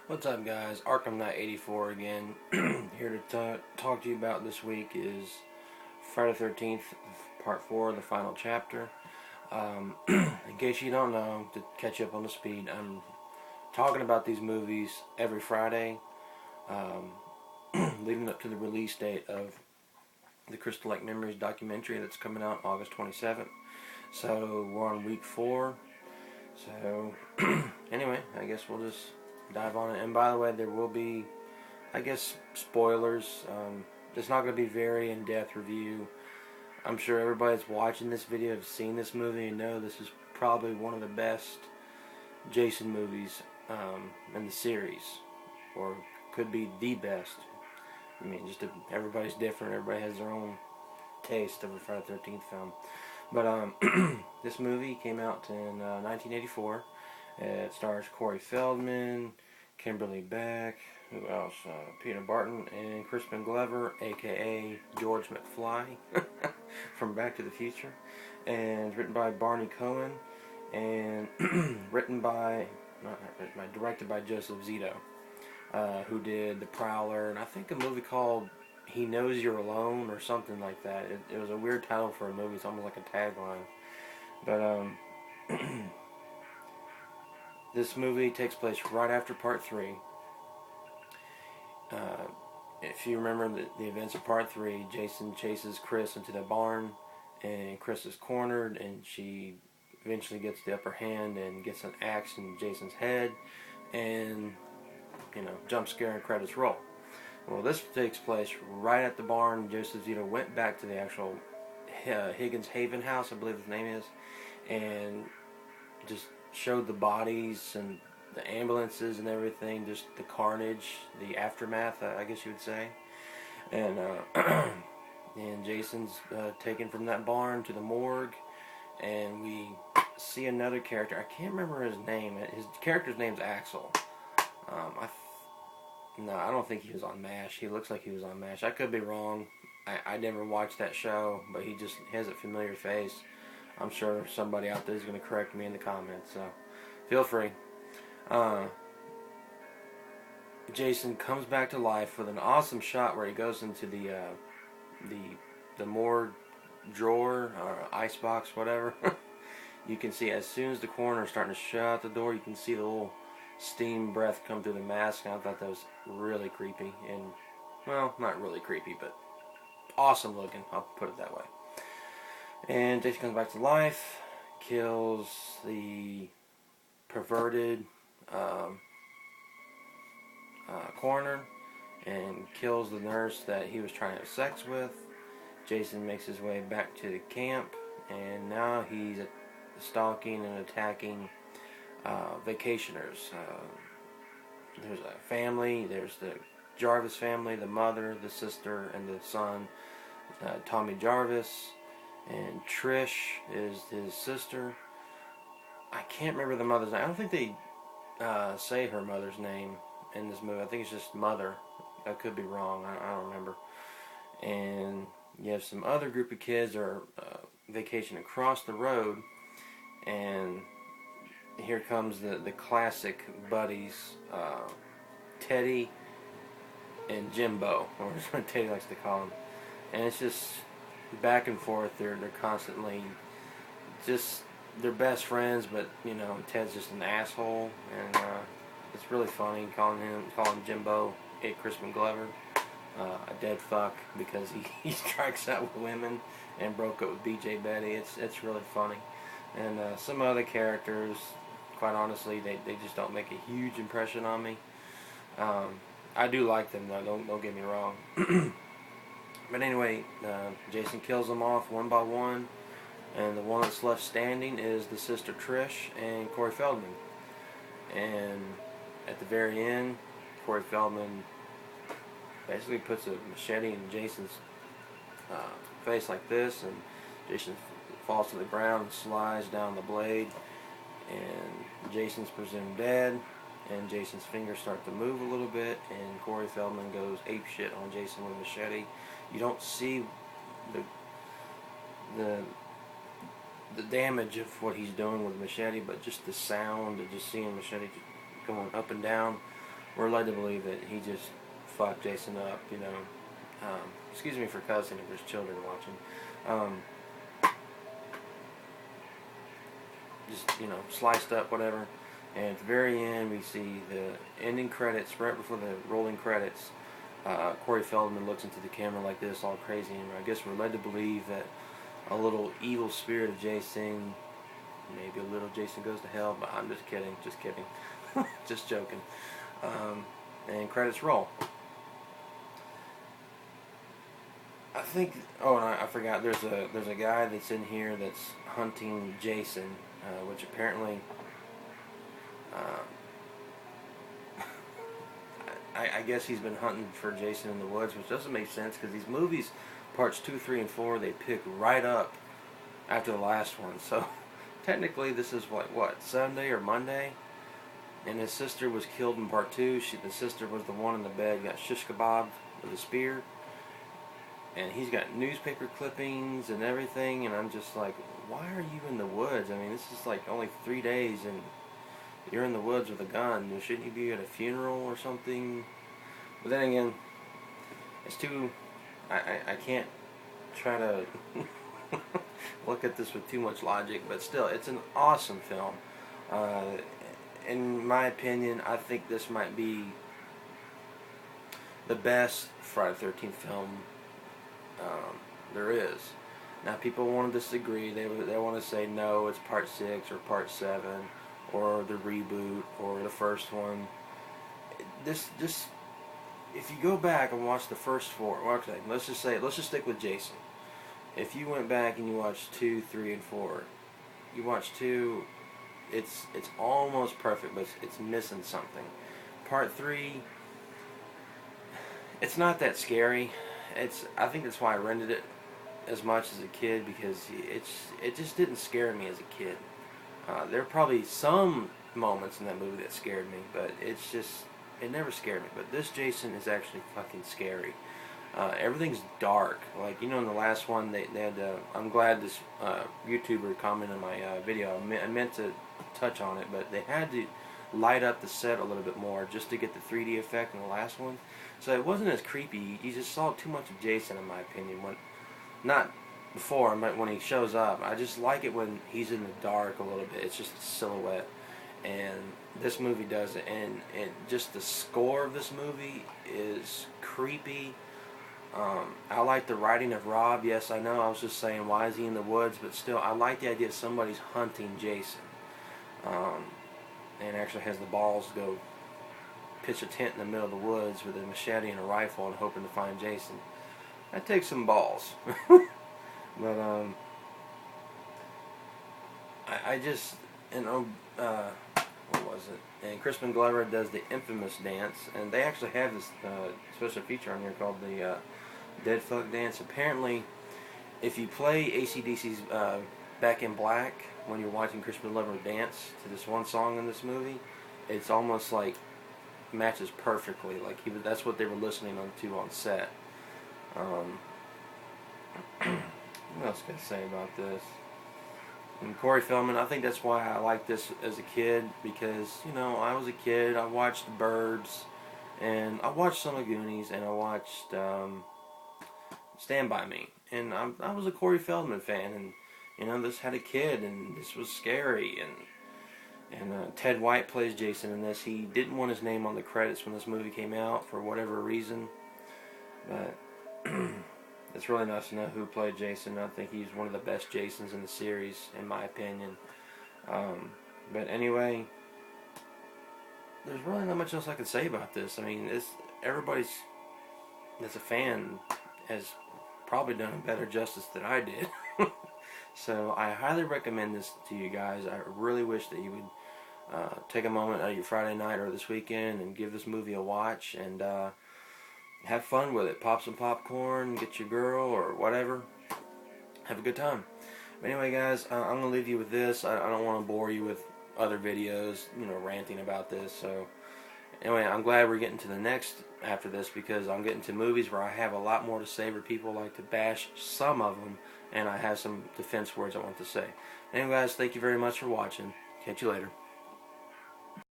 What's up, guys? Arkham Knight 84 again. Here to talk to you about this week is Friday the 13th, Part 4, the final chapter. In case you don't know, to catch you up on the speed, I'm talking about these movies every Friday, leading up to the release date of the Crystal Lake Memories documentary that's coming out August 27th. So we're on week 4. So anyway, I guess we'll just dive on it. And by the way, there will be, I guess, spoilers. It's not going to be very in-depth review. I'm sure everybody that's watching this video have seen this movie and know this is probably one of the best Jason movies in the series, or could be the best. I mean, everybody's different. Everybody has their own taste of a Friday the 13th film. But this movie came out in 1984. It stars Corey Feldman, Kimberly Beck, who else? Peter Barton, and Crispin Glover, aka George McFly, from Back to the Future. And it's written by Barney Cohen, and directed by Joseph Zito, who did The Prowler, and I think a movie called He Knows You're Alone, or something like that. It was a weird title for a movie. It's almost like a tagline. But this movie takes place right after Part 3. If you remember the events of Part 3, Jason chases Chris into the barn, and Chris is cornered, and she eventually gets the upper hand and gets an axe in Jason's head, and, jump scare and credits roll. Well, this takes place right at the barn. Joseph Zito went back to the actual Higgins Haven house, I believe his name is, and just showed the bodies and the ambulances and everything, just the carnage, the aftermath, I guess you would say. And and Jason's taken from that barn to the morgue, and we see another character. I can't remember his name. His character's name's Axel. No, I don't think he was on MASH. He looks like he was on MASH. I could be wrong. I never watched that show, but he has a familiar face. I'm sure somebody out there is going to correct me in the comments, so feel free. Jason comes back to life with an awesome shot where he goes into the morgue drawer or icebox, whatever. You can see as soon as the coroner is starting to shut the door, you can see the little steam breath come through the mask, and I thought that was really creepy, and, well, not really creepy, but awesome looking, I'll put it that way. And Jason comes back to life, kills the perverted coroner, and kills the nurse that he was trying to have sex with. Jason makes his way back to the camp, and now he's stalking and attacking vacationers. There's a family. There's the Jarvis family, the mother, the sister, and the son, Tommy Jarvis. And Trish is his sister. I can't remember the mother's name. I don't think they say her mother's name in this movie. I think it's just Mother. I could be wrong. I don't remember. And you have some other group of kids that are vacationing across the road, and here comes the classic buddies, Teddy and Jimbo, or what Teddy likes to call them. And it's just back and forth. They're constantly just, they're best friends, but Ted's just an asshole, and it's really funny calling Jimbo Crispin Glover a dead fuck because he strikes out with women and broke up with BJ Betty. It's really funny. And some other characters, quite honestly, they just don't make a huge impression on me. I do like them though, don't get me wrong. But anyway, Jason kills them off one by one, and the one that's left standing is the sister Trish and Corey Feldman. And at the very end, Corey Feldman basically puts a machete in Jason's face like this, and Jason falls to the ground and slides down the blade, and Jason's presumed dead, and Jason's fingers start to move a little bit, and Corey Feldman goes apeshit on Jason with a machete. You don't see the damage of what he's doing with the machete, but just the sound of just seeing machete going up and down we're led to believe that he just fucked Jason up, you know. Excuse me for cussing if there's children watching. Just, you know, sliced up, whatever. And at the very end, we see the ending credits, right before the rolling credits. Corey Feldman looks into the camera like this, all crazy, and I guess we're led to believe that a little evil spirit of Jason, maybe a little Jason goes to hell, but I'm just kidding, just joking. And credits roll. I think. Oh, and I forgot. There's a guy that's in here that's hunting Jason, which apparently. I guess he's been hunting for Jason in the woods, which doesn't make sense because these movies, parts 2, 3, and 4, they pick right up after the last one. So technically, this is what Sunday or Monday, and his sister was killed in part 2. The sister was the one in the bed, got shish kebabbed with a spear. And he's got newspaper clippings and everything, and I'm just like, why are you in the woods? I mean, this is like only 3 days, and you're in the woods with a gun. Shouldn't you be at a funeral or something? But then again, it's too... I can't try to look at this with too much logic, but still, it's an awesome film. In my opinion, I think this might be the best Friday the 13th film there is. Now, people want to disagree. They want to say no, it's part 6 or part 7 or the reboot or the first one. If you go back and watch the first 4, okay, let's just stick with Jason. If you went back and you watched 2, 3, and 4, you watch 2, it's almost perfect, but it's missing something. Part 3, it's not that scary. I think that's why I rented it as much as a kid, because it just didn't scare me as a kid. There are probably some moments in that movie that scared me, but it never scared me. But this Jason is actually fucking scary. Everything's dark. Like, you know, in the last one, they had I'm glad this YouTuber commented on my video. I meant to touch on it, but they had to light up the set a little bit more just to get the 3D effect in the last one. So it wasn't as creepy. You just saw too much of Jason, in my opinion. Not before, but when he shows up. I just like it when he's in the dark a little bit. It's just a silhouette. And this movie does it. And just the score of this movie is creepy. I like the writing of Rob. Yes, I know I was just saying, why is he in the woods? But still, I like the idea of somebody's hunting Jason. And actually has the balls to go pitch a tent in the middle of the woods with a machete and a rifle and hoping to find Jason. That takes some balls. But I just, you know, what was it? And Crispin Glover does the infamous dance, and they actually have this special feature on here called the Dead Fuck Dance. Apparently, if you play AC/DC's Back in Black when you're watching Crispin Glover dance to this one song in this movie, it's almost like matches perfectly. Like that's what they were listening to on set. What else can I say about this? And Corey Feldman, I think that's why I liked this as a kid, because, you know, I was a kid, I watched Birds, and I watched some of Goonies, and I watched Stand By Me, and I was a Corey Feldman fan, and, you know, this had a kid, and this was scary, and Ted White plays Jason in this. He didn't want his name on the credits when this movie came out, for whatever reason, but it's really nice to know who played Jason. I think he's one of the best Jasons in the series, in my opinion. But anyway, there's really not much else I can say about this. I mean, everybody that's a fan has probably done a better justice than I did. So I highly recommend this to you guys. I really wish that you would take a moment out of your Friday night or this weekend and give this movie a watch, and have fun with it. Pop some popcorn, get your girl, or whatever. Have a good time. But anyway, guys, I'm going to leave you with this. I don't want to bore you with other videos, you know, ranting about this. So, anyway, I'm glad we're getting to the next after this, because I'm getting to movies where I have a lot more to say, where people like to bash some of them, and I have some defense words I want to say. Anyway, guys, thank you very much for watching. Catch you later.